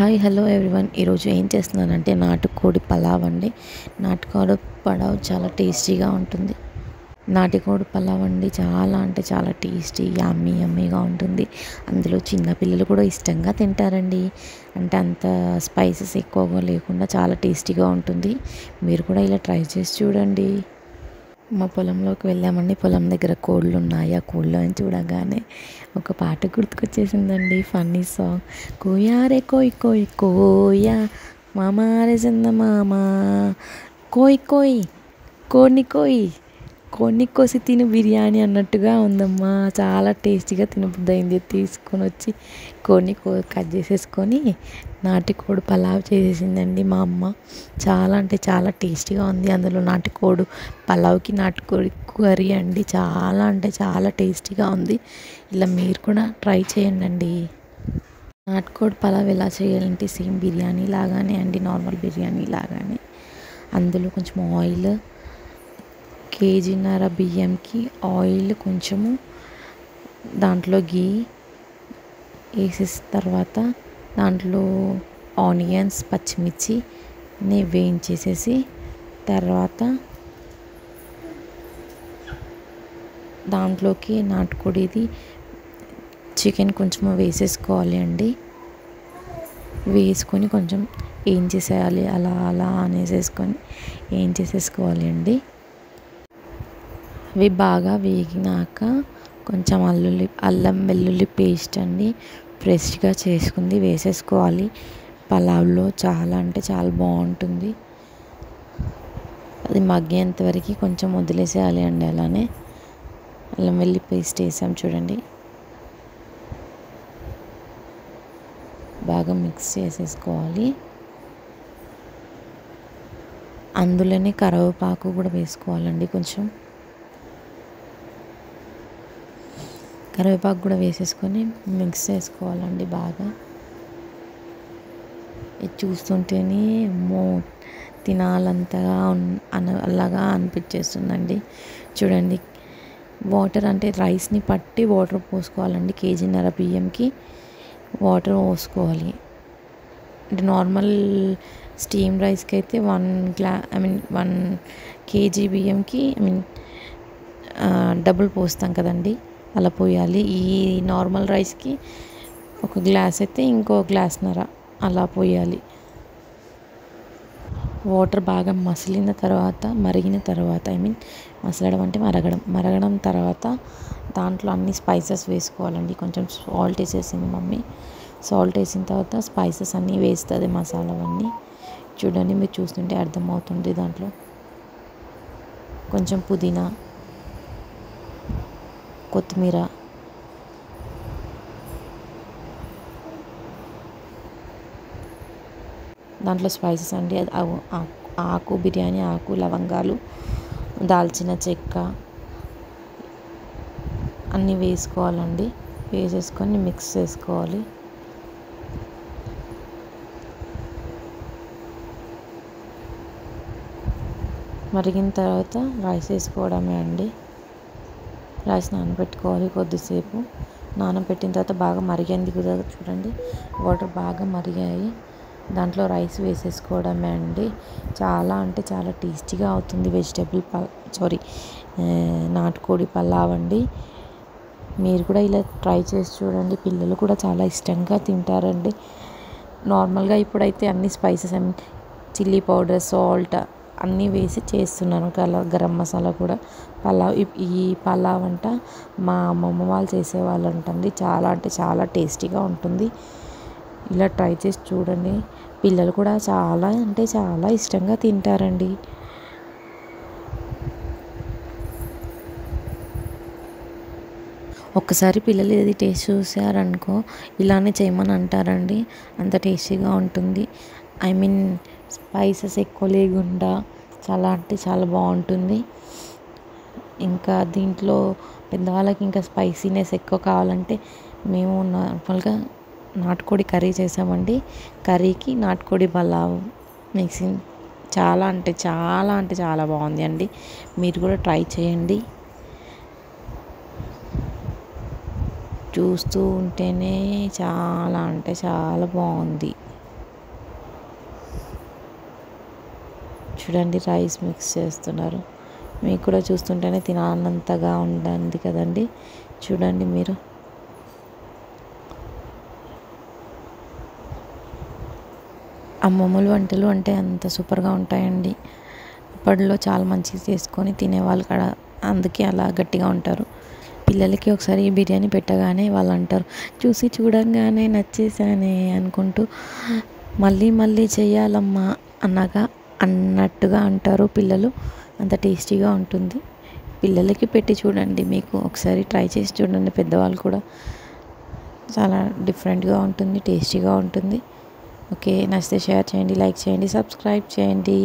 Hi hello everyone. ఈరోజు ఏం చేస్తున్నానంటే నాటుకోడి పలావ్ అండి. నాటుకోడి పలావ్ చాలా టేస్టీగా ఉంటుంది. నాటుకోడి పలావ్ అండి చాలా అంటే చాలా టేస్టీ యమ్మీగా ఉంటుంది. అందులో చిన్నపిల్లలు కూడా ఇష్టంగా తింటారండి. అంటే అంత స్పైసెస్ ఎక్కువగా లేకుండా చాలా టేస్టీగా ఉంటుంది. మీరు కూడా ఇలా ట్రై చేసి చూడండి. మా పొలంలోకి వెళ్ళామండి. పొలం దగ్గర కోళ్ళు ఉన్నాయి. ఆ కోళ్ళని చూడగానే ఒక పాట గుర్తుకొచ్చేసిందండి. Funny song. కోయారే కోయ్ కోయ్ కోయా మామారే చందమామ కోయ్ కోయ్ కోడిని కోయ్ కోడిని కోసి తిను బిర్యానీ అన్నట్టుగా ఉందమ్మా. చాలా టేస్టీగా తినబుద్దయింది. తీసుకొని వచ్చి కోడిని కట్ చేసేసుకొని నాటుకోడి పలావ్ చేసేసిందండి మా అమ్మ. చాలా అంటే చాలా టేస్టీగా ఉంది. అందులో నాటుకోడి పలావ్కి నాటుకోడి కర్రీ అండి. చాలా అంటే చాలా టేస్టీగా ఉంది. ఇలా మీరు కూడా ట్రై చేయండి. నాటుకోడి పలావ్ ఎలా చేయాలంటే సేమ్ బిర్యానీ లాగానే అండి, నార్మల్ బిర్యానీ లాగానే. అందులో కొంచెం ఆయిల్, కేజీన్నర బియ్యంకి ఆయిల్ కొంచెము, దాంట్లో గీ వేసేసిన తర్వాత దాంట్లో ఆనియన్స్, పచ్చిమిర్చిని వేయించేసేసి తర్వాత దాంట్లోకి నాటుకోడిది చికెన్ కొంచెం వేసేసుకోవాలి అండి. వేసుకొని కొంచెం ఏం చేసేయాలి, అలా అనేసేసుకొని ఏం చేసేసుకోవాలి అండి. అవి బాగా వేగినాక కొంచెం అల్లం వెల్లుల్లి పేస్ట్ అండి ఫ్రెష్గా చేసుకుంది వేసేసుకోవాలి. పలావ్లో చాలా అంటే చాలా బాగుంటుంది. అది మగ్గేంత వరకు కొంచెం వదిలేసేయాలి అండి. అలానే అల్లం వెల్లుల్లి పేస్ట్ వేసాం చూడండి. బాగా మిక్స్ చేసేసుకోవాలి. అందులోనే కరివేపాకు కూడా వేసుకోవాలండి. కొంచెం కరివేపాకు కూడా వేసేసుకొని మిక్స్ చేసుకోవాలండి బాగా. ఇది చూస్తుంటేనే తినాలంతగా అలాగా అనిపించేస్తుందండి. చూడండి, వాటర్ అంటే రైస్ని పట్టి వాటర్ పోసుకోవాలండి. కేజీన్నర బియ్యంకి వాటర్ పోసుకోవాలి. అంటే నార్మల్ స్టీమ్ రైస్కి అయితే 1 కేజీ బియ్యంకి డబుల్ పోస్తాం కదండి, అలా పోయాలి. ఈ నార్మల్ రైస్కి 1 గ్లాస్ అయితే ఇంకో గ్లాస్న్నర అలా పోయాలి. వాటర్ బాగా మరిగిన తర్వాత మసలడం అంటే మరగడం తర్వాత దాంట్లో అన్ని స్పైసెస్ వేసుకోవాలండి. కొంచెం సాల్ట్ వేసేసింది మమ్మీ. సాల్ట్ వేసిన తర్వాత స్పైసెస్ అన్నీ వేస్తుంది, మసాలావన్నీ. చూడండి, మీరు చూస్తుంటే అర్థమవుతుంది. దాంట్లో కొంచెం పుదీనా, కొత్తిమీర, దాంట్లో స్పైసెస్ అండి. ఆకు, బిర్యానీ ఆకు, లవంగాలు, దాల్చిన చెక్క అన్నీ వేసుకోవాలండి. వేసేసుకొని మిక్స్ చేసుకోవాలి. మరిగిన తర్వాత రైస్ వేసుకోవడమే అండి. రైస్ నానబెట్టుకోవాలి కొద్దిసేపు. నానబెట్టిన తర్వాత బాగా మరిగింది కదా చూడండి, వాటర్ బాగా మరిగాయి. దాంట్లో రైస్ వేసేసుకోవడమే అండి. చాలా అంటే చాలా టేస్టీగా అవుతుంది నాటుకోడి పలావ్ అండి. మీరు కూడా ఇలా ట్రై చేసి చూడండి. పిల్లలు కూడా చాలా ఇష్టంగా తింటారండి. నార్మల్గా ఇప్పుడైతే అన్ని స్పైసెస్ చిల్లీ పౌడర్, సాల్ట్ అన్నీ వేసి చేస్తున్నాను. గరం మసాలా కూడా. ఈ పలావ్ అంట మా అమ్మమ్మ వాళ్ళు చేసేవాళ్ళు అంటండి. చాలా అంటే చాలా టేస్టీగా ఉంటుంది. ఇలా ట్రై చేసి చూడండి. పిల్లలు కూడా చాలా అంటే చాలా ఇష్టంగా తింటారండి. ఒక్కసారి పిల్లలు ఇది టేస్ట్ చూసారనుకో ఇలానే చేయమని అంటారండి. అంత టేస్టీగా ఉంటుంది. స్పైసెస్ ఎక్కువ లేకుండా చాలా అంటే చాలా బాగుంటుంది. ఇంకా దీంట్లో పెద్దవాళ్ళకి ఇంకా స్పైసీనెస్ ఎక్కువ కావాలంటే మేము నార్మల్గా నాటుకోడి కర్రీ చేసామండి. కర్రీకి నాటుకోడి పలావ్ మిక్సింగ్ చాలా అంటే చాలా బాగుంది అండి. మీరు కూడా ట్రై చేయండి. చూస్తూ ఉంటేనే చాలా అంటే చాలా బాగుంది. చూడండి రైస్ మిక్స్ చేస్తున్నారు. మీకు కూడా చూస్తుంటేనే తినాలన్నంతగా ఉందండి కదండి. చూడండి మీరు. అమ్మమ్మల వంటలు అంటే అంత సూపర్గా ఉంటాయండి. అప్పట్లో చాలా మంచిగా చేసుకొని తినేవాళ్ళు కూడా, అందుకే అలా గట్టిగా ఉంటారు. పిల్లలకి ఒకసారి ఈ బిర్యానీ పెట్టగానే వాళ్ళు అంటారు, చూసి చూడంగానే నచ్చేసానే అనుకుంటూ మళ్ళీ మళ్ళీ చేయాలమ్మా అన్నట్టుగా అంటారు పిల్లలు. అంత టేస్టీగా ఉంటుంది. పిల్లలకి పెట్టి చూడండి, మీకు ఒకసారి ట్రై చేసి చూడండి. పెద్దవాళ్ళు కూడా చాలా డిఫరెంట్గా ఉంటుంది, టేస్టీగా ఉంటుంది. ఓకే, నచ్చితే షేర్ చేయండి, లైక్ చేయండి, సబ్స్క్రైబ్ చేయండి.